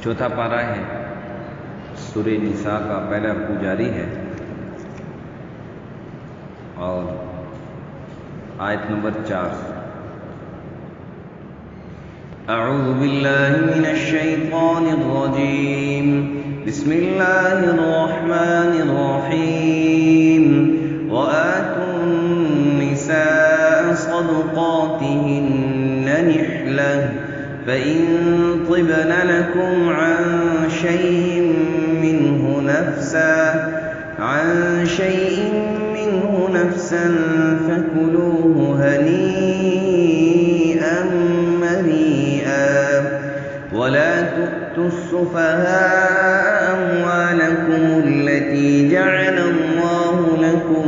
چوتھا پارہ ہے، سورہ نساء کا پہلا رکوع جاری ہے اور آیت نمبر 4۔ اعوذ باللہ من الشیطان الرجیم، بسم اللہ الرحمن الرحیم۔ وآتوا النساء صدقاتهن نحلة فإن طبن لكم عن شيء منه نفسا فكلوه هنيئا مريئا ولا تؤتوا السفهاء أموالكم التي جعل الله لكم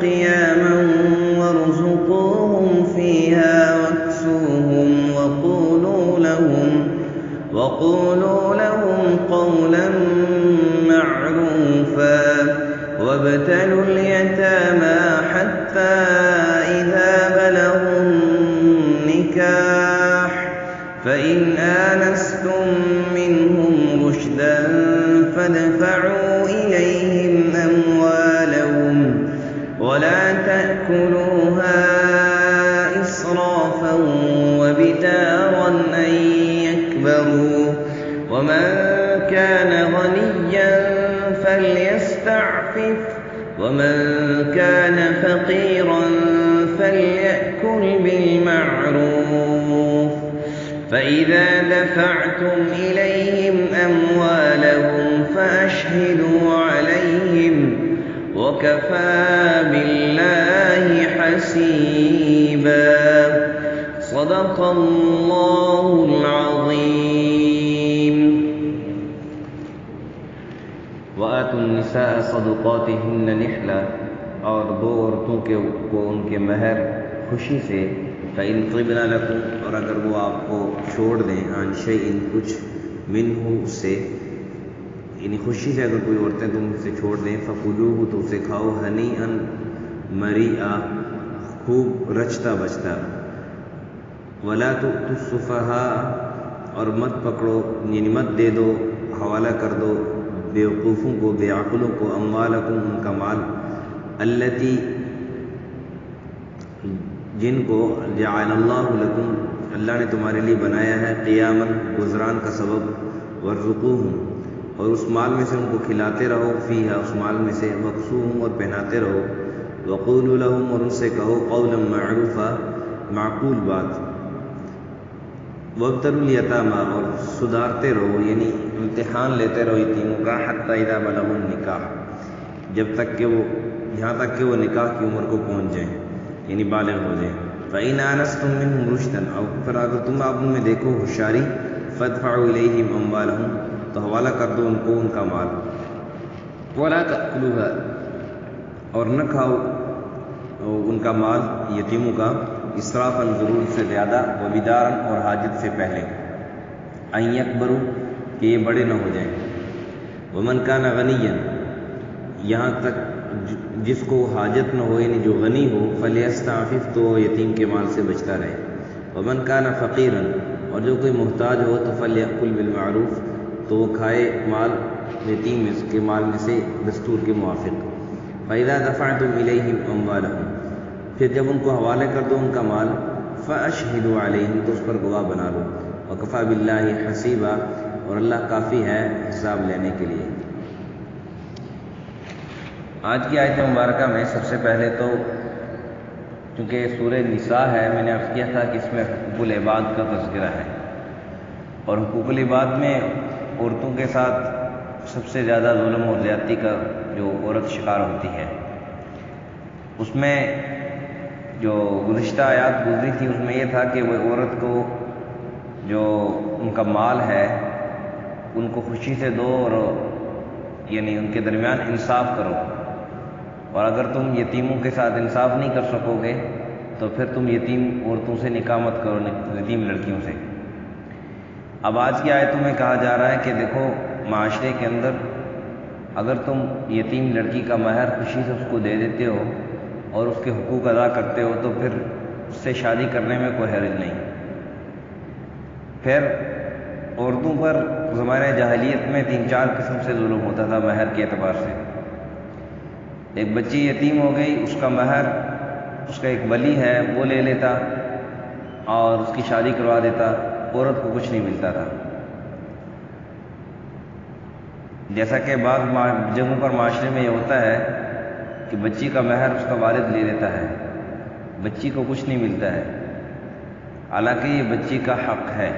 قياما وارزقوهم فيها واكسوهم وقولوا لهم قولا معروفا وابتلوا اليتامى حتى إذا بلغوا النكاح فإن آنستم منهم رشدا فادفعوا إليهم أموالهم ولا تأكلوها إسرافا وبدارا أن يكبروا ومن كان غنيا فليستعفف ومن كان فقيرا فليأكل بالمعروف فإذا دفعتم إليهم أموالهم فأشهدوا عليهم وكفى بالله حسيبا۔ صدق اللہ العظیم۔ وآتوا النساء صدقاتهن نحلة، اور دو عورتوں کو ان کے مہر خوشی سے، فإن طبن لكم، اور اگر وہ آپ کو چھوڑ دیں، عن شيء کچھ، منہ اس سے، یعنی خوشی سے اگر کوئی عورتیں تم سے چھوڑ دیں، فکلوہ تو اسے کھاؤ، ہنیئا مریئا خوب رچتا بچتا، ولا تؤتوا السفہاء، اور مت پکڑو یعنی مت دے دو، حوالہ کر دو بیوقوفوں کو، بے عقلوں کو، اموالکم ان کا مال، التی جن کو، جعل اللہ لکم اللہ نے تمہارے لیے بنایا ہے، قیاما گزران کا سبب، وارزقوہم اور اس مال میں سے ان کو کھلاتے رہو، فیہا اس مال میں سے، وکسوہم اور پہناتے رہو، وقولوا لہم اور ان سے کہو، قولا معروفا معقول بات، وابتلوا الیتامی اور سدھارتے رہو یعنی امتحان لیتے رہو یتیموں کا، حتی اذا بلغوا النکاح جب تک کہ وہ یہاں تک کہ وہ نکاح کی عمر کو پہنچ جائیں یعنی بالغ ہو جائیں، فإن آنستم منہم رشدا، اور پھر اگر تم آپ ان میں دیکھو ہوشیاری، فادفعوا الیہم اموالہم تو حوالہ کر دو ان کو ان کا مال، ولا تأکلوها اور نہ کھاؤ ان کا مال یتیموں کا، اسرافاً ضرورت سے زیادہ، وبداراً اور حاجت سے پہلے، ان یکبروا کہ یہ بڑے نہ ہو جائیں، ومن کان غنیا یہاں تک جس کو حاجت نہ ہو یعنی جو غنی ہو، فلیستعفف تو یتیم کے مال سے بچتا رہے، ومن کان فقیرا اور جو کوئی محتاج ہو تو فلیأکل بالمعروف تو وہ کھائے مال یتیم کے مال میں سے دستور کے موافق، فإذا دفعتم إليهم أموالهم پھر جب ان کو حوالے کر دو ان کا مال، فأشهدوا علیہم تو اس پر گواہ بنا لو، وکفیٰ باللہ حسیبا اور اللہ کافی ہے حساب لینے کے لیے۔ آج کی آیت مبارکہ میں سب سے پہلے تو چونکہ سورہ نساء ہے، میں نے عرض کیا تھا کہ اس میں حقوق العباد کا تذکرہ ہے، اور حقوق العباد میں عورتوں کے ساتھ سب سے زیادہ ظلم اور زیادتی کا جو عورت شکار ہوتی ہے، اس میں جو گزشتہ آیات گزری تھی اس میں یہ تھا کہ وہ عورت کو جو ان کا مال ہے ان کو خوشی سے دو، اور یعنی ان کے درمیان انصاف کرو، اور اگر تم یتیموں کے ساتھ انصاف نہیں کر سکو گے تو پھر تم یتیم عورتوں سے نکاح مت کرو، یتیم لڑکیوں سے۔ اب آج کی آیتوں میں کہا جا رہا ہے کہ دیکھو معاشرے کے اندر اگر تم یتیم لڑکی کا مہر خوشی سے اس کو دے دیتے ہو اور اس کے حقوق ادا کرتے ہو تو پھر اس سے شادی کرنے میں کوئی حرج نہیں، پھر عورتوں پر زمانہ جاہلیت میں 3-4 قسم سے ظلم ہوتا تھا مہر کے اعتبار سے۔ ایک بچی یتیم ہو گئی، اس کا مہر اس کا ایک ولی ہے وہ لے لیتا اور اس کی شادی کروا دیتا، عورت کو کچھ نہیں ملتا تھا۔ جیسا کہ بعض جگہوں پر معاشرے میں یہ ہوتا ہے کہ بچی کا مہر اس کا والد لے لیتا ہے، بچی کو کچھ نہیں ملتا ہے، حالانکہ یہ بچی کا حق ہے۔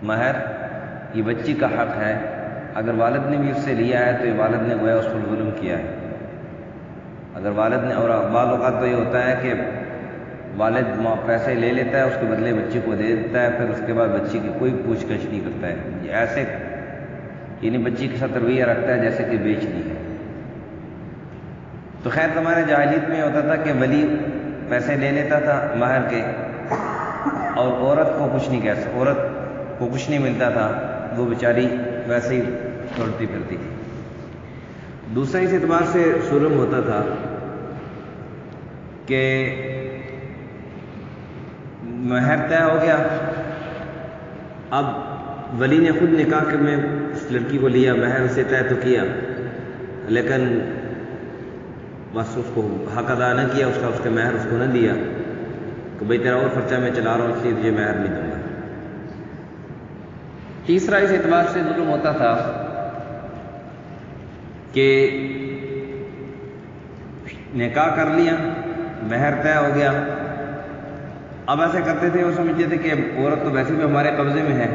مہر یہ بچی کا حق ہے، اگر والد نے بھی اس سے لیا ہے تو یہ والد نے گویا اس پر ظلم کیا ہے۔ اگر والد نے، اور بعض اوقات تو یہ ہوتا ہے کہ والد پیسے لے لیتا ہے، اس کے بدلے بچی کو دے دیتا ہے، پھر اس کے بعد بچی کی کوئی پوچھ گچھ نہیں کرتا ہے، ایسے یعنی بچی کے ساتھ رویہ رکھتا ہے جیسے کہ بیچنی ہے۔ تو خیر ہمارے جاہلیت میں ہوتا تھا کہ ولی پیسے لے لیتا تھا مہر کے اور عورت کو کچھ نہیں کہہ سکتا، عورت کو کچھ نہیں ملتا تھا، وہ بیچاری ویسے ہی دوڑتی پھرتی تھی۔ دوسرا اس اعتبار سے ظلم ہوتا تھا کہ مہر طے ہو گیا، اب ولی نے خود نکاح میں اس لڑکی کو لیا، مہر اسے طے تو کیا، لیکن بس اس کو حق ادا نہ کیا، اس کے مہر اس کو نہ دیا کہ بھئی تیرا اور خرچہ میں چلا رہا ہوں اس لیے تجھے مہر نہیں دوں گا۔ تیسرا اس اعتبار سے ظلم ہوتا تھا کہ نکاح کر لیا، مہر طے ہو گیا، اب ایسے کرتے تھے، وہ سمجھتے تھے کہ عورت تو ویسے بھی ہمارے قبضے میں ہے،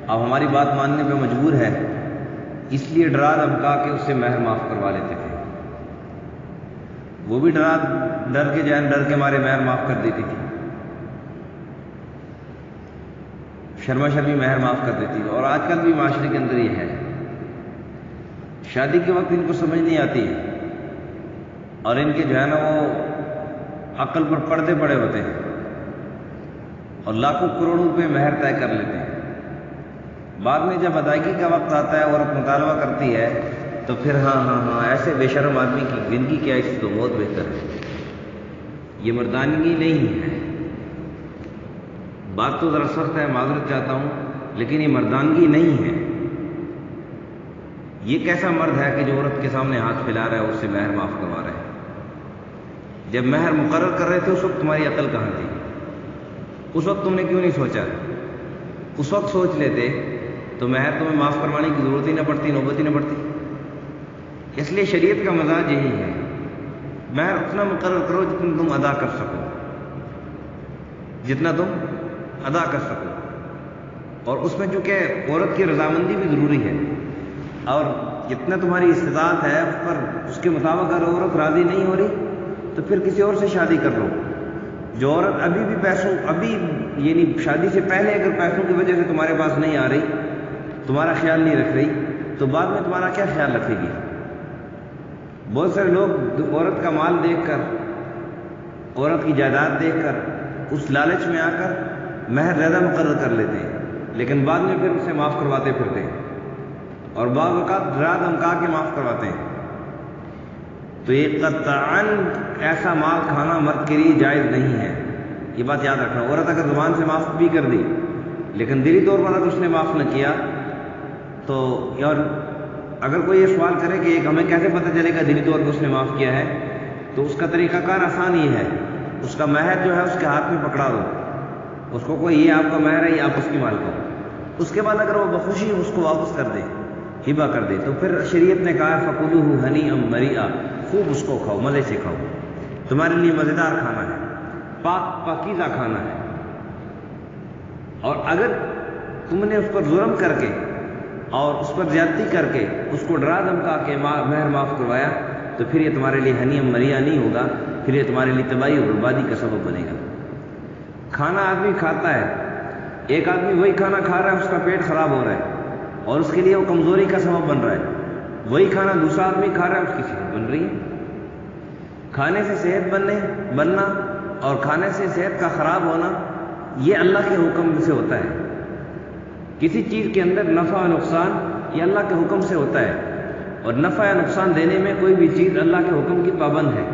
اب ہماری بات ماننے پہ مجبور ہے، اس لیے ڈرا دھمکا کے اس سے مہر معاف کروا لیتے تھے۔ وہ بھی ڈر کے مارے مہر معاف کر دیتی تھی، شرما شرمی مہر معاف کر دیتی تھی۔ اور آج کل بھی معاشرے کے اندر یہ ہے، شادی کے وقت ان کو سمجھ نہیں آتی اور ان کے جو ہے نا وہ عقل پر پردے پڑے ہوتے ہیں اور لاکھوں کروڑوں روپے مہر طے کر لیتے ہیں۔ بعد میں جب ادائیگی کا وقت آتا ہے اور مطالبہ کرتی ہے تو پھر ہاں ایسے بے شرم آدمی کی زندگی کیا، اس سے تو بہت بہتر ہے۔ یہ مردانگی نہیں ہے، بات تو ذرا سخت ہے، معذرت چاہتا ہوں، لیکن یہ مردانگی نہیں ہے۔ یہ کیسا مرد ہے کہ جو عورت کے سامنے ہاتھ پھیلا رہا ہے اور اس سے مہر معاف کروا رہا ہے؟ جب مہر مقرر کر رہے تھے اس وقت تمہاری عقل کہاں تھی؟ اس وقت تم نے کیوں نہیں سوچا؟ اس وقت سوچ لیتے تو مہر تمہیں معاف کروانے کی ضرورت ہی نہ پڑتی، نوبت ہی نہ پڑتی۔ اس لیے شریعت کا مزاج یہی ہے، مہر اتنا مقرر کرو جتنا تم ادا کر سکو، جتنا تم ادا کر سکو، اور اس میں چونکہ عورت کی رضامندی بھی ضروری ہے، اور جتنا تمہاری استطاعت ہے اس پر، اس کے مطابق اگر عورت راضی نہیں ہو رہی تو پھر کسی اور سے شادی کر لو۔ جو عورت ابھی بھی پیسوں، یعنی شادی سے پہلے اگر پیسوں کی وجہ سے تمہارے پاس نہیں آ رہی، تمہارا خیال نہیں رکھ رہی، تو بعد میں تمہارا کیا خیال رکھے گی؟ بہت سارے لوگ عورت کا مال دیکھ کر، عورت کی جائیداد دیکھ کر، اس لالچ میں آ کر مہر زیادہ مقرر کر لیتے ہیں، لیکن بعد میں پھر اسے معاف کرواتے پھرتے ہیں، اور بعض اوقات ڈرا دھمکا کے معاف کرواتے ہیں۔ تو یہ قطعاً ایسا مال کھانا مرد کے لیے جائز نہیں ہے، یہ بات یاد رکھنا۔ عورت اگر زبان سے معاف بھی کر دی لیکن دلی طور پر اگر اس نے معاف نہ کیا تو، اور اگر کوئی یہ سوال کرے کہ ایک ہمیں کیسے پتہ چلے گا دلی طور پر اس نے معاف کیا ہے، تو اس کا طریقہ کار آسان یہ ہے، اس کا مہر جو ہے اس کے ہاتھ میں پکڑا دو، اس کو کوئی یہ آپ کا مہر ہے، یہ آپ اس کی مال کو، اس کے بعد اگر وہ بخوشی اس کو واپس کر دے، ہبہ کر دے، تو پھر شریعت نے کہا فَكُلُوهُ هَنِيئًا مَرِيئًا، خوب اس کو کھاؤ، مزے سے کھاؤ، تمہارے لیے مزیدار کھانا ہے، پاکیزہ کھانا ہے۔ اور اگر تم نے اس پر ظلم کر کے اور اس پر زیادتی کر کے اس کو ڈرا دھمکا کے مہر معاف کروایا تو پھر یہ تمہارے لیے ہنیئا مریئا نہیں ہوگا، پھر یہ تمہارے لیے تباہی اور بربادی کا سبب بنے گا۔ کھانا آدمی کھاتا ہے، ایک آدمی وہی کھانا کھا رہا ہے، اس کا پیٹ خراب ہو رہا ہے اور اس کے لیے وہ کمزوری کا سبب بن رہا ہے، وہی کھانا دوسرا آدمی کھا رہا ہے، اس کی صحت بن رہی ہے۔ کھانے سے صحت بننا اور کھانے سے صحت کا خراب ہونا یہ اللہ کے حکم سے ہوتا ہے۔ کسی چیز کے اندر نفع و نقصان یہ اللہ کے حکم سے ہوتا ہے، اور نفع یا نقصان دینے میں کوئی بھی چیز اللہ کے حکم کی پابند ہے۔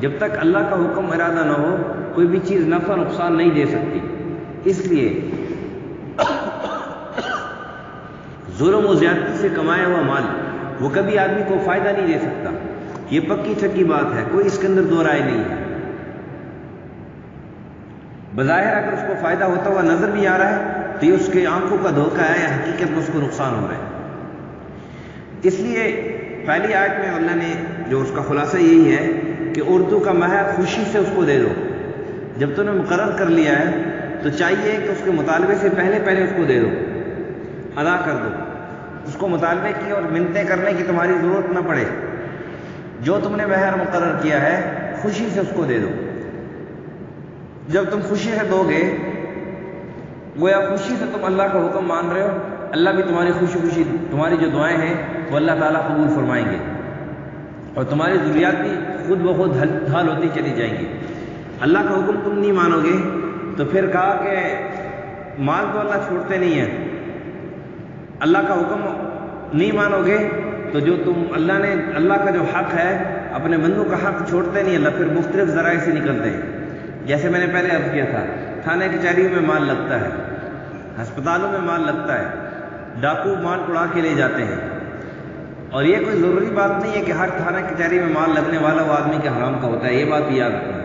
جب تک اللہ کا حکم ارادہ نہ ہو کوئی بھی چیز نفع و نقصان نہیں دے سکتی۔ اس لیے ظلم و زیادتی سے کمایا ہوا مال وہ کبھی آدمی کو فائدہ نہیں دے سکتا، یہ پکی چکی بات ہے، کوئی اس کے اندر دو رائے نہیں ہے۔ بظاہر اگر اس کو فائدہ ہوتا ہوا نظر بھی آ رہا ہے تو یہ اس کے آنکھوں کا دھوکہ ہے یا حقیقت میں اس کو نقصان ہو رہا ہے۔ اس لیے پہلی آیت میں اللہ نے جو اس کا خلاصہ یہی ہے کہ عورتوں کا مہر خوشی سے اس کو دے دو۔ جب تم نے مقرر کر لیا ہے تو چاہیے کہ اس کے مطالبے سے پہلے اس کو دے دو، ادا کر دو، اس کو مطالبے کی اور منتیں کرنے کی تمہاری ضرورت نہ پڑے۔ جو تم نے مہر مقرر کیا ہے خوشی سے اس کو دے دو۔ جب تم خوشی سے دو گے گویا خوشی سے تم اللہ کا حکم مان رہے ہو، اللہ بھی تمہاری خوشی تمہاری جو دعائیں ہیں وہ اللہ تعالیٰ قبول فرمائیں گے اور تمہاری ضروریات بھی خود بخود حل ہوتی چلی جائیں گی۔ اللہ کا حکم تم نہیں مانو گے تو پھر کہا کہ مال تو اللہ چھوڑتے نہیں ہیں، اللہ کا حکم نہیں مانو گے تو جو تم اللہ کا جو حق ہے اپنے بندوں کا حق چھوڑتے نہیں، اللہ پھر مختلف ذرائع سے نکلتے ہیں۔ جیسے میں نے پہلے عرض کیا تھا، تھانے کچہریوں میں مال لگتا ہے، ہسپتالوں میں مال لگتا ہے، ڈاکو مال اڑا کے لے جاتے ہیں، اور یہ کوئی ضروری بات نہیں ہے کہ ہر تھانہ کچہری میں مال لگنے والا وہ آدمی کے حرام کا ہوتا ہے، یہ بات بھی یاد رکھنا۔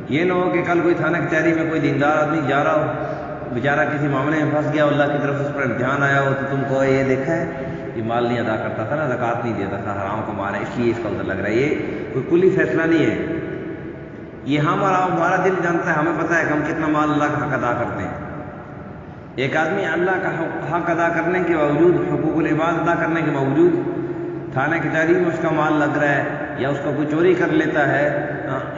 یہ نہ ہو کہ کل کوئی تھانہ کچہری میں کوئی دیندار آدمی جا رہا ہو، بیچارہ کسی معاملے میں پھنس گیا، اللہ کی طرف سے اس پر امتحان آیا ہو تو تم کو یہ دیکھا ہے یہ مال نہیں ادا کرتا تھا نا، زکوٰۃ نہیں دیتا تھا، حرام کا مال ہے اس لیے اس کا ادھر لگ رہا ہے۔ یہ کوئی کلی فیصلہ نہیں ہے، یہ ہمارا دل جانتا ہے، ہمیں پتہ ہے کہ ہم کتنا مال اللہ کا حق ادا کرتے ہیں۔ ایک آدمی اللہ کا حق ادا کرنے کے باوجود، حقوق العباد ادا کرنے کے باوجود تھانہ کچہری میں اس کا مال لگ رہا ہے یا اس کا کوئی چوری کر لیتا ہے،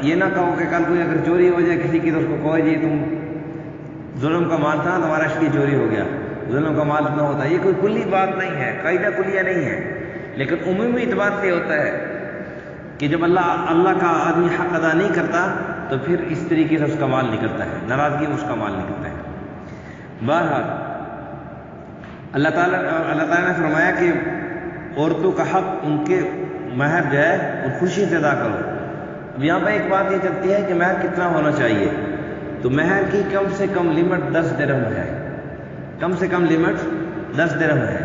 یہ نہ کہو کہ کل کوئی اگر چوری ہو جائے کسی کی تو اس کو کہو جی تم ظلم کا مال تھا تمہارا اس لیے چوری ہو گیا، ظلم کا مال اتنا ہوتا ہے۔ یہ کوئی کلی بات نہیں ہے، قاعدہ کلیہ نہیں ہے، لیکن عمومی اعتبار سے ہوتا ہے کہ جب اللہ کا آدمی حق ادا نہیں کرتا تو پھر اس طریقے سے اس کا مال نکلتا ہے، ناراضگی میں اس کا مال نکلتا ہے۔ بہرحال اللہ تعالیٰ نے فرمایا کہ عورتوں کا حق ان کے مہر جو ہے وہ خوشی سے ادا کرو۔ اب یہاں پہ ایک بات یہ چلتی ہے کہ مہر کتنا ہونا چاہیے، تو مہر کی کم سے کم لمٹ 10 درہم ہے، کم سے کم لمٹ 10 درہم ہے،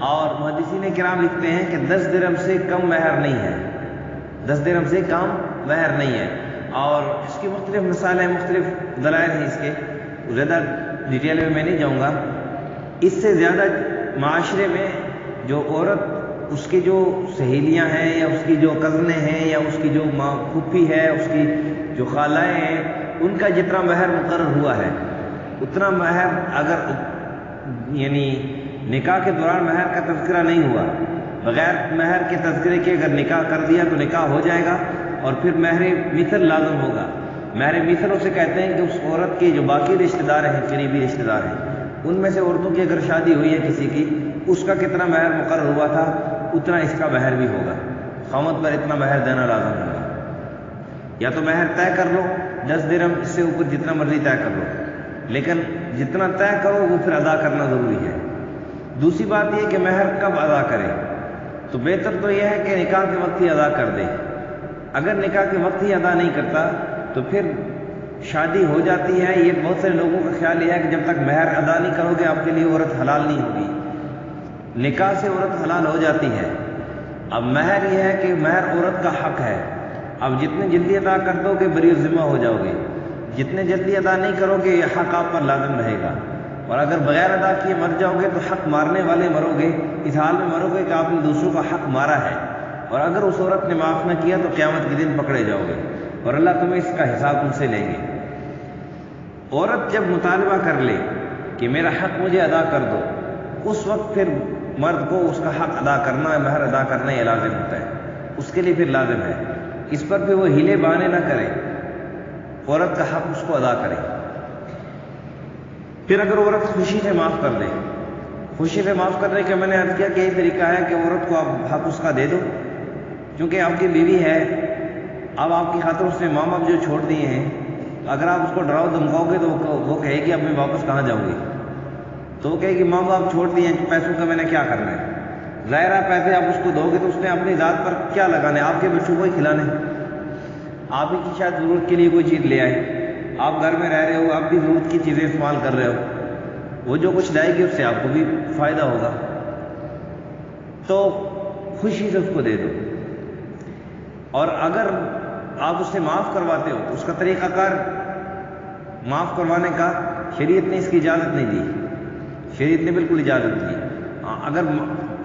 اور محدثین کرام لکھتے ہیں کہ 10 درہم سے کم مہر نہیں ہے، 10 درہم سے کم مہر نہیں ہے، اور اس کی مختلف مثالیں مختلف دلائل ہیں، اس کے زیادہ ڈیٹیل میں نہیں جاؤں گا۔ اس سے زیادہ معاشرے میں جو عورت اس کی جو سہیلیاں ہیں یا اس کی جو کزنیں ہیں یا اس کی جو پھوپھی ہے، اس کی جو خالائیں ہیں، ان کا جتنا مہر مقرر ہوا ہے اتنا مہر اگر یعنی نکاح کے دوران مہر کا تذکرہ نہیں ہوا، بغیر مہر کے تذکرے کے اگر نکاح کر دیا تو نکاح ہو جائے گا اور پھر مہر مثل لازم ہوگا۔ مہر مثل اسے کہتے ہیں کہ اس عورت کے جو باقی رشتہ دار ہیں، قریبی رشتہ دار ہیں، ان میں سے عورتوں کی اگر شادی ہوئی ہے کسی کی، اس کا کتنا مہر مقرر ہوا تھا اتنا اس کا مہر بھی ہوگا، خامد پر اتنا مہر دینا لازم ہوگا۔ یا تو مہر طے کر لو 10 درہم، اس سے اوپر جتنا مرضی طے کر لو، لیکن جتنا طے کرو وہ پھر ادا کرنا ضروری ہے۔ دوسری بات یہ کہ مہر کب ادا کرے، تو بہتر تو یہ ہے کہ نکاح کے وقت ہی ادا کر دے۔ اگر نکاح کے وقت ہی ادا نہیں کرتا تو پھر شادی ہو جاتی ہے، یہ بہت سارے لوگوں کا خیال یہ ہے کہ جب تک مہر ادا نہیں کرو گے آپ کے لیے عورت حلال نہیں ہوگی، نکاح سے عورت حلال ہو جاتی ہے۔ اب مہر یہ ہے کہ مہر عورت کا حق ہے، اب جتنے جلدی ادا کر دو گے بری ذمہ ہو جاؤ گے، جتنے جلدی ادا نہیں کرو گے یہ حق آپ پر لازم رہے گا، اور اگر بغیر ادا کیے مر جاؤ گے تو حق مارنے والے مرو گے، اس حال میں مرو گے کہ آپ نے دوسروں کا حق مارا ہے، اور اگر اس عورت نے معاف نہ کیا تو قیامت کے دن پکڑے جاؤ گے اور اللہ تمہیں اس کا حساب تم سے لیں گے۔ عورت جب مطالبہ کر لے کہ میرا حق مجھے ادا کر دو، اس وقت پھر مرد کو اس کا حق ادا کرنا ہے، مہر ادا کرنا یہ لازم ہوتا ہے، اس کے لیے پھر لازم ہے، اس پر پھر وہ ہیلے بہانے نہ کرے، عورت کا حق اس کو ادا کرے۔ پھر اگر عورت خوشی سے معاف کر دے، خوشی سے معاف کرنے کا میں نے عرض کیا کہ یہ طریقہ ہے کہ عورت کو آپ حق اس کا دے دو، کیونکہ آپ کی بیوی ہے، اب آپ کی خاطر اس نے ماں باپ جو چھوڑ دیے ہیں، اگر آپ اس کو ڈراؤ دھمکاؤ گے تو وہ کہے گی اب میں واپس کہاں جاؤں گی، تو وہ کہے گی ماں باپ چھوڑ دیے ہیں، پیسوں کا میں نے کیا کرنا ہے، ظاہر ہے پیسے آپ اس کو دو گے تو اس نے اپنی ذات پر کیا لگانے، آپ کے بچوں کو ہی کھلانے، آپ ہی کی شاید ضرورت کے لیے کوئی چیز لے آئے، آپ گھر میں رہ رہے ہو، آپ بھی ضرورت کی چیزیں استعمال کر رہے ہو، وہ جو کچھ لائے گی اس سے آپ کو بھی فائدہ ہوگا، تو خوشی سے اس کو دے دو، اور اگر آپ اسے معاف کرواتے ہو تو اس کا طریقہ کار معاف کروانے کا شریعت نے اس کی اجازت نہیں دی، شریعت نے بالکل اجازت دی۔ اگر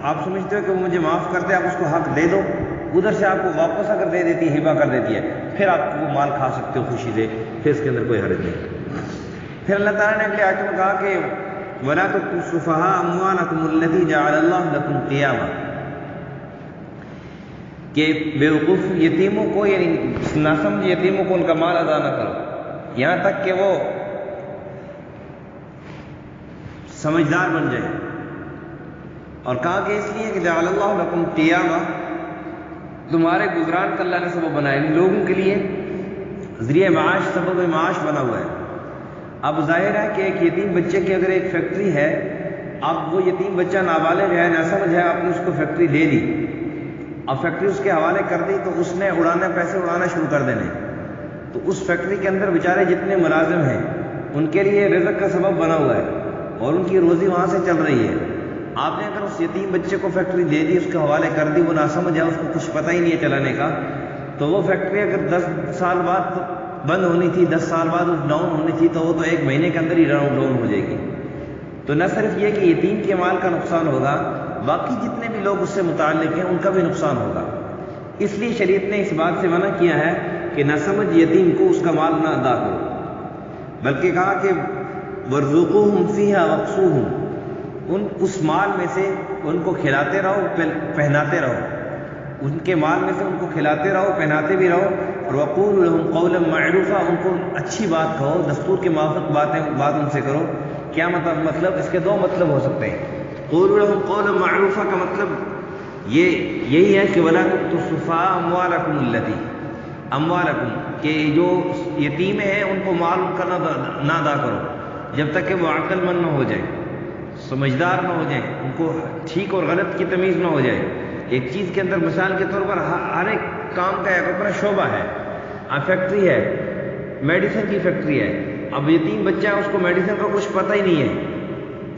آپ سمجھتے ہو کہ وہ مجھے معاف کرتے، آپ اس کو حق دے دو، ادھر سے آپ کو واپس اگر دے دیتی ہے، ہبہ کر دیتی ہے، پھر آپ وہ مال کھا سکتے ہو خوشی سے، پھر اس کے اندر کوئی حرج نہیں۔ پھر اللہ تعالیٰ نے اگلی آیت میں کہا کہ وَلَا تُؤْتُوا السُّفَهَاءَ أَمْوَالَكُمُ الَّتِي جَعَلَ اللَّهُ لَكُمْ قِيَامًا، کہ بیوقوف یتیموں کو، یعنی ناسمجھ یتیموں کو ان کا مال ادا نہ کرو یہاں تک کہ وہ سمجھدار بن جائے، اور کہا کہ اس لیے کہ جعل اللہ لکم قیامہ، تمہارے گزران کا اللہ نے سبب بنایا، لوگوں کے لیے ذریعہ معاش، سبب معاش بنا ہوا ہے۔ اب ظاہر ہے کہ ایک یتیم بچے کی اگر ایک فیکٹری ہے، اب وہ یتیم بچہ نابالغ ہے، ناسمجھ ہے، آپ نے اس کو فیکٹری دے دی، اب فیکٹری اس کے حوالے کر دی تو اس نے پیسے اڑانا شروع کر دینے، تو اس فیکٹری کے اندر بیچارے جتنے ملازم ہیں ان کے لیے رزق کا سبب بنا ہوا ہے اور ان کی روزی وہاں سے چل رہی ہے۔ آپ نے اگر اس یتیم بچے کو فیکٹری دے دی، اس کے حوالے کر دی، وہ ناسمجھ ہے، اس کو کچھ پتہ ہی نہیں ہے چلانے کا، تو وہ فیکٹری اگر 10 سال بعد بند ہونی تھی، 10 سال بعد ڈاؤن ہونی تھی، تو وہ تو 1 مہینے کے اندر ہی ڈاؤن ہو جائے گی۔ تو نہ صرف یہ کہ یتیم کے مال کا نقصان ہوگا، باقی جتنے بھی لوگ اس سے متعلق ہیں ان کا بھی نقصان ہوگا۔ اس لیے شریعت نے اس بات سے منع کیا ہے کہ ناسمجھ یتیم کو اس کا مال نہ ادا کرو، بلکہ کہا کہ وَارْزُقُوهُمْ فِيهَا وَاكْسُوهُمْ، اس مال میں سے ان کو کھلاتے رہو، پہناتے رہو، ان کے مال میں سے ان کو کھلاتے رہو، پہناتے بھی رہو، اور وَقُولُوا لَهُمْ قَوْلًا مَعْرُوفًا، ان کو اچھی بات کہو، دستور کے موافق بات ان سے کرو۔ کیا مطلب؟ اس کے 2 مطلب ہو سکتے ہیں۔ قُولُوا لَهُمْ قَوْلًا مَعْرُوفًا کا مطلب یہی ہے کہ وَلَا تُؤْتُوا السُّفَهَاءَ أَمْوَالَكُمُ الَّتِي أَمْوَالَكُمْ، کہ جو یتیم ہیں ان کو مال ان کا نہ ادا کرو جب تک کہ وہ عقل مند نہ ہو جائے، سمجھدار نہ ہو جائیں، ان کو ٹھیک اور غلط کی تمیز نہ ہو جائے۔ ایک چیز کے اندر مثال کے طور پر ہر ایک کام کا ایک اپنا شعبہ ہے، اب فیکٹری ہے، میڈیسن کی فیکٹری ہے، اب یتیم بچہ ہے، اس کو میڈیسن کا کچھ پتہ ہی نہیں ہے،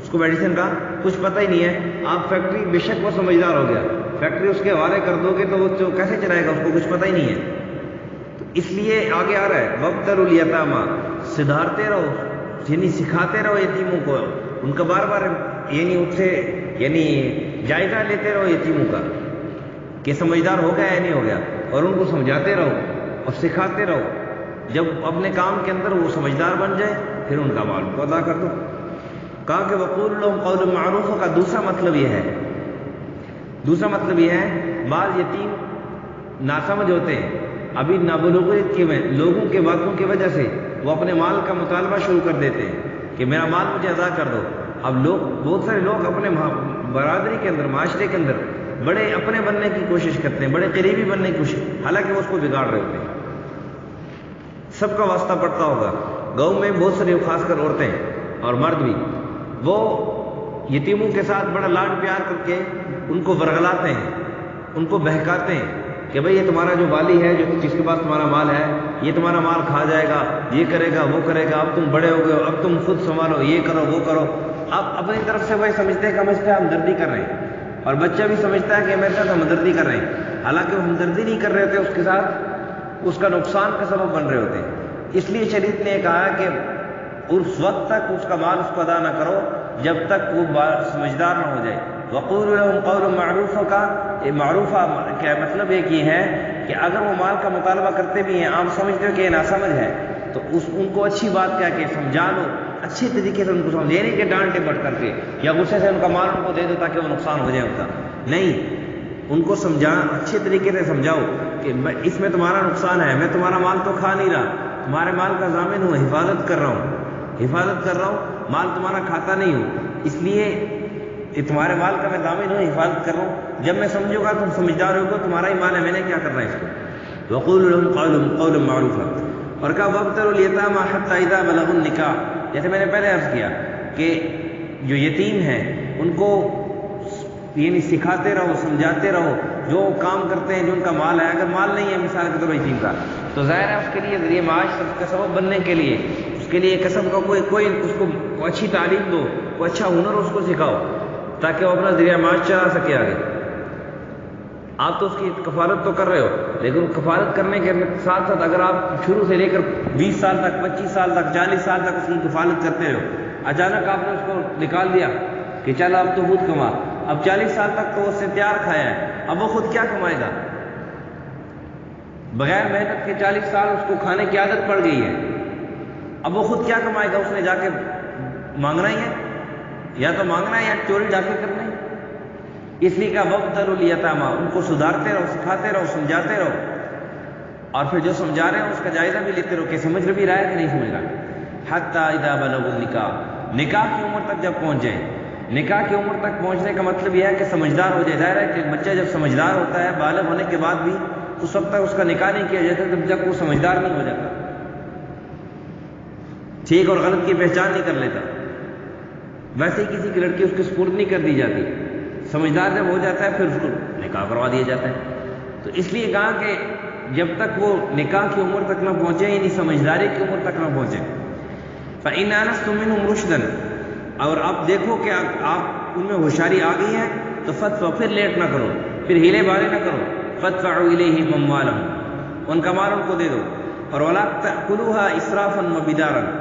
اس کو میڈیسن کا کچھ پتہ ہی نہیں ہے، آپ فیکٹری، بے شک وہ سمجھدار ہو گیا، فیکٹری اس کے حوالے کر دو گے تو وہ کیسے چلائے گا، اس کو کچھ پتہ ہی نہیں ہے۔ تو اس لیے آگے آ رہا ہے وَابْتَلُوا الْيَتَامَىٰ، سدھارتے رہو، یعنی سکھاتے رہو یتیموں کو، ان کا بار بار یعنی ان سے جائزہ لیتے رہو یتیموں کا کہ سمجھدار ہو گیا یا نہیں ہو گیا، اور ان کو سمجھاتے رہو اور سکھاتے رہو، جب اپنے کام کے اندر وہ سمجھدار بن جائے پھر ان کا مال کو ادا کر دو۔ کہا کہ وَقُولُوا لَهُمْ قَوْلًا مَعْرُوفًا کا دوسرا مطلب یہ ہے بعض یتیم ناسمجھ ہوتے ہیں، ابھی نابلوغیت میں لوگوں کے باتوں کی وجہ سے وہ اپنے مال کا مطالبہ شروع کر دیتے ہیں کہ میرا مال مجھے ادا کر دو۔ اب بہت سارے لوگ اپنے برادری کے اندر، معاشرے کے اندر بڑے اپنے بننے کی کوشش کرتے ہیں، بڑے قریبی بننے کی کوشش، حالانکہ وہ اس کو بگاڑ رہے ہوتے ہیں۔ سب کا واسطہ پڑتا ہوگا، گاؤں میں بہت سارے خاص کر عورتیں اور مرد بھی، وہ یتیموں کے ساتھ بڑا لاڈ پیار کر کے ان کو ورغلاتے ہیں، ان کو بہکاتے ہیں کہ بھئی یہ تمہارا جو والی ہے، جس کے پاس تمہارا مال ہے، یہ تمہارا مال کھا جائے گا، یہ کرے گا، وہ کرے گا، اب تم بڑے ہو گئے ہو، اب تم خود سنبھالو، یہ کرو، وہ کرو۔ اب اپنی طرف سے وہی سمجھتے ہیں کہ ہم اس پہ ہمدردی کر رہے ہیں، اور بچہ بھی سمجھتا ہے کہ میرے ساتھ ہمدردی کر رہے ہیں، حالانکہ وہ ہمدردی نہیں کر رہے ہوتے، اس کے ساتھ اس کا نقصان کا سبب بن رہے ہوتے ہیں۔ اس لیے شریعت نے کہا کہ اس وقت تک اس کا مال اس کو ادا نہ کرو جب تک وہ سمجھدار نہ ہو جائے۔ وَقُولُوا لَهُمْ قَوْلًا مَعْرُوفًا کا معروفہ کیا مطلب ایک یہ ہے کہ اگر وہ مال کا مطالبہ کرتے بھی ہیں، آپ سمجھتے ہو کہ یہ ناسمجھ ہے، تو ان کو اچھی بات کہہ کے سمجھا لو، اچھے طریقے سے ان کو سمجھا، نہیں کہ ڈانٹ ڈپٹ کر کے یا غصے سے ان کا مال ان کو دے دو تاکہ وہ نقصان ہو جائے ان کا، نہیں، ان کو اچھے طریقے سے سمجھاؤ کہ اس میں تمہارا نقصان ہے، میں تمہارا مال تو کھا نہیں رہا، تمہارے مال کا ضامن ہوں، حفاظت کر رہا ہوں، مال تمہارا کھاتا نہیں ہوں، اس لیے تمہارے مال کا میں ضامن ہوں، حفاظت کر رہا ہوں، جب میں سمجھوں گا تم سمجھدار ہوگا، تمہارا ہی مال ہے، میں نے کیا کرنا ہے اس کو۔ وَقُولُوا لَهُمْ قَوْلًا مَعْرُوفًا، اور کہا وَابْتَلُوا الْيَتَامَىٰ حَتَّىٰ إِذَا بَلَغُوا النِّكَاحَ، جیسے میں نے پہلے عرض کیا کہ جو یتیم ہیں ان کو یعنی سکھاتے رہو، سمجھاتے رہو، جو کام کرتے ہیں، جو ان کا مال ہے، اگر مال نہیں ہے مثال کے طور پر یتیم کا، تو ظاہر ہے اس کے لیے ذریعہ معاش کا سبب بننے کے لیے اس کے لیے کسب کا کوئی اس کو اچھی تعلیم دو، کوئی اچھا ہنر اس کو سکھاؤ تاکہ وہ اپنا ذریعہ معاش چلا سکے آگے۔ آپ تو اس کی کفالت تو کر رہے ہو، لیکن کفالت کرنے کے ساتھ ساتھ اگر آپ شروع سے لے کر 20 سال تک، 25 سال تک، 40 سال تک اس کی کفالت کرتے ہو، اچانک آپ نے اس کو نکال دیا کہ چل اب تو خود کما، اب 40 سال تک تو اس سے تیار کھایا ہے، اب وہ خود کیا کمائے گا؟ بغیر محنت کے 40 سال اس کو کھانے کی عادت پڑ گئی ہے، اب وہ خود کیا کمائے گا؟ اس نے جا کے مانگنا ہی ہے، یا تو مانگنا ہے یا چوری ڈاکے کرنا ہے۔ اس لیے کہ وابتلوا الیتامى، ان کو سدھارتے رہو، سکھاتے رہو، سمجھاتے رہو، اور پھر جو سمجھا رہے ہیں اس کا جائزہ بھی لیتے رہو کہ سمجھ بھی رہا ہے کہ نہیں سمجھ رہا۔ حتی اذا بلغوا النکاح، نکاح کی عمر تک جب پہنچ جائیں۔ نکاح کی عمر تک پہنچنے کا مطلب یہ ہے کہ سمجھدار ہو جائے۔ ظاہر ہے کہ بچہ جب سمجھدار ہوتا ہے، بالغ ہونے کے بعد بھی اس وقت تک اس کا نکاح نہیں کیا جاتا جب تک وہ سمجھدار نہیں ہو جاتا، ٹھیک اور غلط کی پہچان نہیں کر لیتا۔ ویسے ہی کسی کی لڑکی اس کے سپرد نہیں کر دی جاتی، سمجھدار جب ہو جاتا ہے پھر اس کو نکاح کروا دیا جاتا ہے۔ تو اس لیے کہا کہ جب تک وہ نکاح کی عمر تک نہ پہنچے، یعنی سمجھداری کی عمر تک نہ پہنچے۔ فَإِنْ آنَسْتُم مِّنْهُمْ رُشْدًا، اور آپ دیکھو کہ آپ ان میں ہوشیاری آ گئی ہے تو فَادْفَعُوا، پھر لیٹ نہ کرو، پھر ہیلے بارے نہ کرو۔ فَادْفَعُوا إِلَيْهِمْ أَمْوَالَهُمْ، ان کا مال ان کو دے دو۔ اور وَلَا تَأْكُلُوهَا إِسْرَافًا وَبِدَارًا،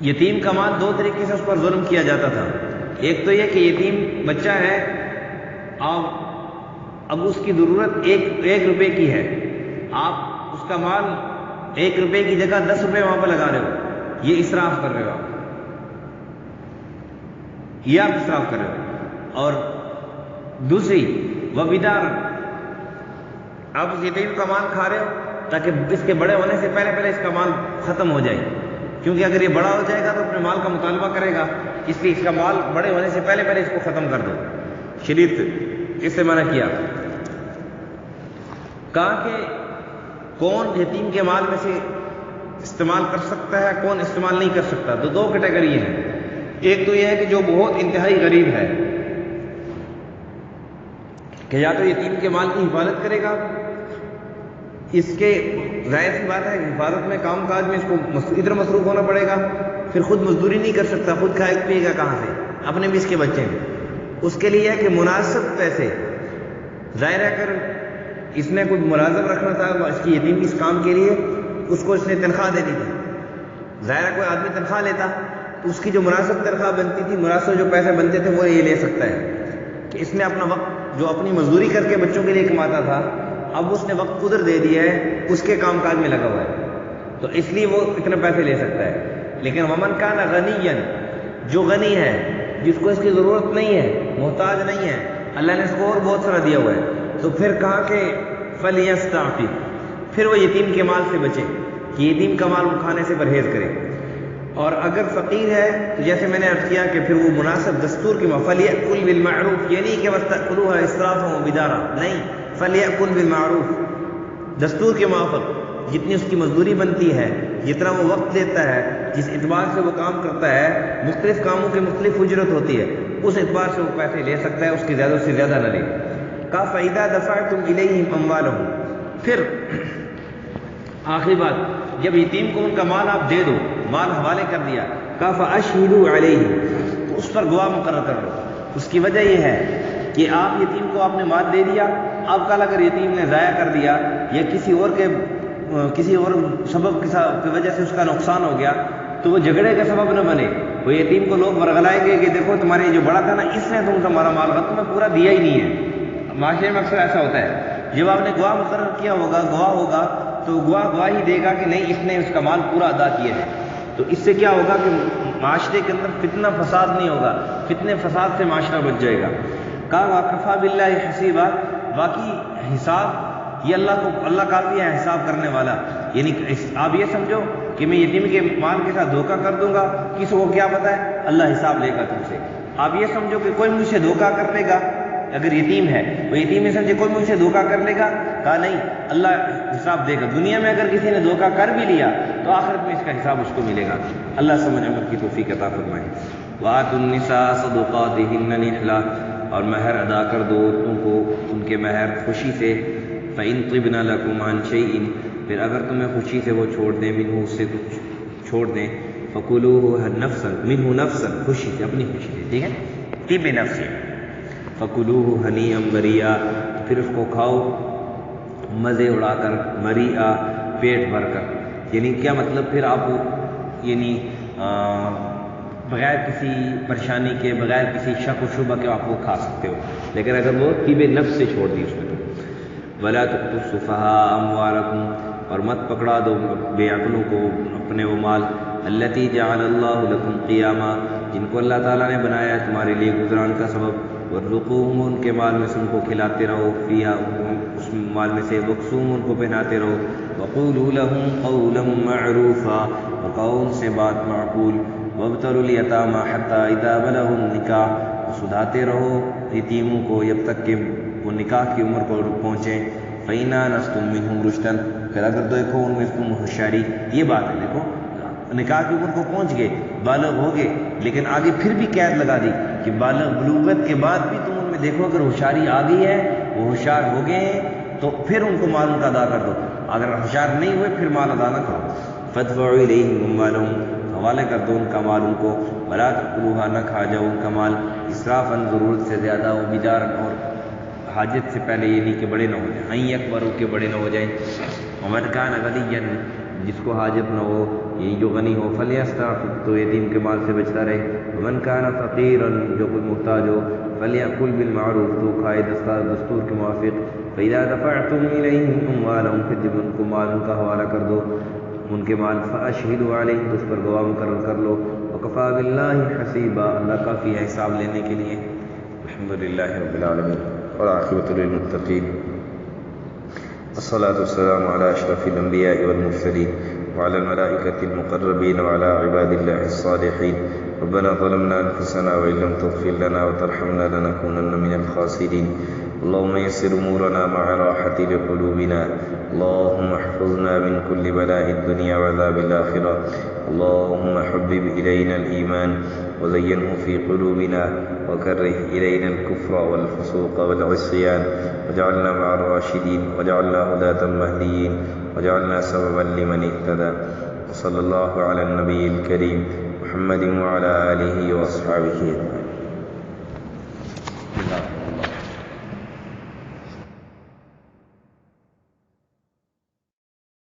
یتیم کا مال دو طریقے سے اس پر ظلم کیا جاتا تھا۔ ایک تو یہ کہ یتیم بچہ ہے، اب اس کی ضرورت ایک روپے کی ہے، آپ اس کا مال 1 روپے کی جگہ 10 روپے وہاں پہ لگا رہے ہو، یہ اسراف کر رہے ہو آپ، یہ آپ اسراف کر رہے ہو۔ اور دوسری وبدار، آپ اس یتیم کا مال کھا رہے ہو تاکہ اس کے بڑے ہونے سے پہلے اس کا مال ختم ہو جائے، کیونکہ اگر یہ بڑا ہو جائے گا تو اپنے مال کا مطالبہ کرے گا، اس لیے اس کا مال بڑے ہونے سے پہلے اس کو ختم کر دو۔ شریعت اس سے منع کیا، کہا کہ کون یتیم کے مال میں سے استعمال کر سکتا ہے، کون استعمال نہیں کر سکتا۔ تو دو کیٹیگری ہیں، ایک تو یہ ہے کہ جو بہت انتہائی غریب ہے کہ یا تو یتیم کے مال کی حفاظت کرے گا، اس کے ظاہر سی بات ہے حفاظت میں کام کاج میں اس کو ادھر مصروف ہونا پڑے گا، پھر خود مزدوری نہیں کر سکتا، خود کھائے پیے گا کہاں سے، اپنے بھی اس کے بچے ہیں۔ اس کے لیے ہے کہ مناسب پیسے، ظاہر ہے اگر اس نے کوئی ملازم رکھنا تھا اس کی یتیم اس کام کے لیے، اس کو اس نے تنخواہ دینی تھی، ظاہر ہے کوئی آدمی تنخواہ لیتا تو اس کی جو مناسب تنخواہ بنتی تھی، مناسب جو پیسے بنتے تھے وہ یہ لے سکتا ہے کہ اس نے اپنا وقت جو اپنی مزدوری کر کے بچوں کے لیے کماتا تھا، اب اس نے وقت ادھر دے دیا ہے، اس کے کام کاج میں لگا ہوا ہے، تو اس لیے وہ اتنے پیسے لے سکتا ہے۔ لیکن ومن کان غنیا، جو غنی ہے، جس کو اس کی ضرورت نہیں ہے، محتاج نہیں ہے، اللہ نے اس کو اور بہت سارا دیا ہوا ہے، تو پھر کہا کہ فلیستعفف، پھر وہ یتیم کے مال سے بچے کہ یتیم کا مال کھانے سے پرہیز کرے۔ اور اگر فقیر ہے تو جیسے میں نے عرض کیا کہ پھر وہ مناسب دستور کی فلیأکل بالمعروف، یہ نہیں کہ بس تأکلوها اسرافا وبدارا، نہیں، فلیأکل بالمعروف، دستور کے موافق، جتنی اس کی مزدوری بنتی ہے، جتنا وہ وقت لیتا ہے، جس اعتبار سے وہ کام کرتا ہے، مختلف کاموں کی مختلف اجرت ہوتی ہے، اس اعتبار سے وہ پیسے لے سکتا ہے، اس کی زیادہ سے زیادہ نہ لے۔ کہا فَإِذَا دَفَعْتُمْ إِلَيْهِمْ أَمْوَالَهُمْ، پھر آخری بات، جب یتیم کو ان کا مال آپ دے دو، مال حوالے کر دیا، کہا فَأَشْهِدُوا عَلَيْهِ، تو اس پر گواہ مقرر کر لو۔ اس کی وجہ یہ ہے کہ آپ یتیم کو آپ نے مال دے دیا، اب کل اگر یتیم نے ضائع کر دیا یا کسی اور سبب کی وجہ سے اس کا نقصان ہو گیا تو وہ جھگڑے کا سبب نہ بنے، وہ یتیم کو لوگ ورغلائیں گے کہ دیکھو تمہارے جو بڑا تھا نا، اس نے تمہارا مال تمہیں پورا دیا ہی نہیں ہے۔ معاشرے میں اکثر ایسا ہوتا ہے، جب آپ نے گواہ مقرر کیا ہوگا، گواہ ہوگا تو گواہ گواہی دے گا کہ نہیں، اس نے اس کا مال پورا ادا کیا ہے، تو اس سے کیا ہوگا کہ معاشرے کے اندر فتنہ فساد نہیں ہوگا، فتنے فساد سے معاشرہ بچ جائے گا۔ کہا وَكَفَىٰ بِاللَّهِ حَسِيبًا، باقی حساب یہ اللہ کافی ہے حساب کرنے والا، یعنی آپ یہ سمجھو کہ میں یتیم کے مال کے ساتھ دھوکہ کر دوں گا، کسی کو کیا پتہ ہے، اللہ حساب لے گا تم سے۔ آپ یہ سمجھو کہ کوئی مجھ سے دھوکہ کر لے گا، اگر یتیم ہے وہ یتیم میں سمجھے کوئی مجھ سے دھوکہ کر لے گا، کہا نہیں، اللہ حساب دے گا۔ دنیا میں اگر کسی نے دھوکہ کر بھی لیا تو آخرت میں اس کا حساب اس کو ملے گا۔ اللہ سمجھ عمل کی توفیق عطا فرمائے۔ وَآتُوا النِّسَاءَ صَدُقَاتِهِنَّ نِحْلَةً، اور مہر ادا کر دو عورتوں کو ان کے مہر خوشی سے۔ فَإِن طِبْنَ لَكُمْ عَنْ شَيْءٍ، پھر اگر تمہیں خوشی سے وہ چھوڑ دیں، منہ اس سے کچھ چھوڑ دیں، فَكُلُوهُ نَفْسًا، منہ نفسًا، خوشی سے، اپنی خوشی سے، ٹھیک ہے، طِبِ نفس، فَكُلُوهُ هَنِيئًا مَرِيئًا، پھر اس کو کھاؤ مزے اڑا کر، مریئا پیٹ بھر کر۔ یعنی کیا مطلب، پھر آپ یعنی بغیر کسی پریشانی کے، بغیر کسی شک و شبہ کے آپ وہ کھا سکتے ہو، لیکن اگر وہ طیب نفس سے چھوڑ دی اس میں تو۔ وَلَا تُؤْتُوا السُّفَهَاءَ أَمْوَالَكُمْ، اور مت پکڑا دو بے عقلوں کو اپنے وہ مال، الَّتِي جَعَلَ اللَّهُ لَكُمْ قِيَامًا، جن کو اللہ تعالیٰ نے بنایا ہے تمہارے لیے گزران کا سبب، وَارْزُقُوهُمْ، ان کے مال میں سے ان کو کھلاتے رہو، فِيهَا، اس مال میں سے، وَاكْسُوهُمْ، ان کو پہناتے رہو، وَقُولُوا لَهُمْ قَوْلًا مَّعْرُوفًا، اور کہو ان سے بات معقول، وَابْتَلُوا الْيَتَامَىٰ حَتَّىٰ إِذَا بَلَغُوا النِّكَاحَ، اور سدھاتے رہو یتیموں کو جب تک کہ وہ نکاح کی عمر کو پہنچیں، فَإِنْ آنَسْتُم مِّنْهُمْ رُشْدًا، پھر اگر دیکھو ان میں تم ہوشیاری، یہ بات ہے، دیکھو نکاح کی عمر کو پہنچ گئے، بالغ ہو گئے، لیکن آگے پھر بھی قید لگا دی کہ بالغ بلوغت کے بعد بھی تم ان میں دیکھو اگر ہوشیاری آ گئی ہے، وہ ہوشیار ہو گئے ہیں، تو پھر ان کو مال ان کا ادا کر دو، اگر ہوشیار نہیں ہوئے پھر مال ادا نہ کرو۔ فَادْفَعُوا إِلَيْهِمْ أَمْوَالَهُمْ، حوالے کر دو ان کا مال ان کو، وَلَا تَأْكُلُوهَا، نہ کھا جاؤ ان کا مال، اسرافاً، ضرورت سے زیادہ، وبداراً، اور حاجت سے پہلے، یہ نہیں کہ بڑے نہ ہو جائیں، ان یکبروا، کہ بڑے نہ ہو جائیں، ومن کان غنیا، جس کو حاجت نہ ہو، یہ جو غنی ہو، فلیستعفف، تو یتیم کے مال سے بچتا رہے، ومن کان فقیرا، جو کوئی محتاج ہو، فلیأکل بالمعروف، تو کھائے دستور کے موافق، فإذا دفعتم إلیہم أموالهم، پھر جب ان کو مال ان کا حوالہ کر دو، ان کے مال، فأشہدوا علیہم، تو اس پر گواہ مقرر کر لو، وکفیٰ باللہ حسیبا، اللہ کافی ہے حساب لینے کے لیے۔ الحمدللہ رب العالمین، والعاقبۃ للمتقین، والصلاة والسلام على أشرف الأنبياء والمرسلين، وعلى الملائكة المقربين، وعلى عباد الله الصالحين. ربنا ظلمنا أنفسنا وإن لم تغفر لنا وترحمنا لنكونن من الخاسرين. اللهم يسر أمورنا مع راحة لقلوبنا، اللهم احفظنا من كل بلاء الدنيا وعذاب الآخرة. اللهم حبب إلينا الإيمان وزينه في قلوبنا، وكره إلينا الكفر والفسوق والعصيان، واجعلنا مع الراشدين، واجعلنا هداة مهديين، واجعلنا سببا لمن اهتدى. وصلى الله على النبي الكريم محمد وعلى آله وأصحابه.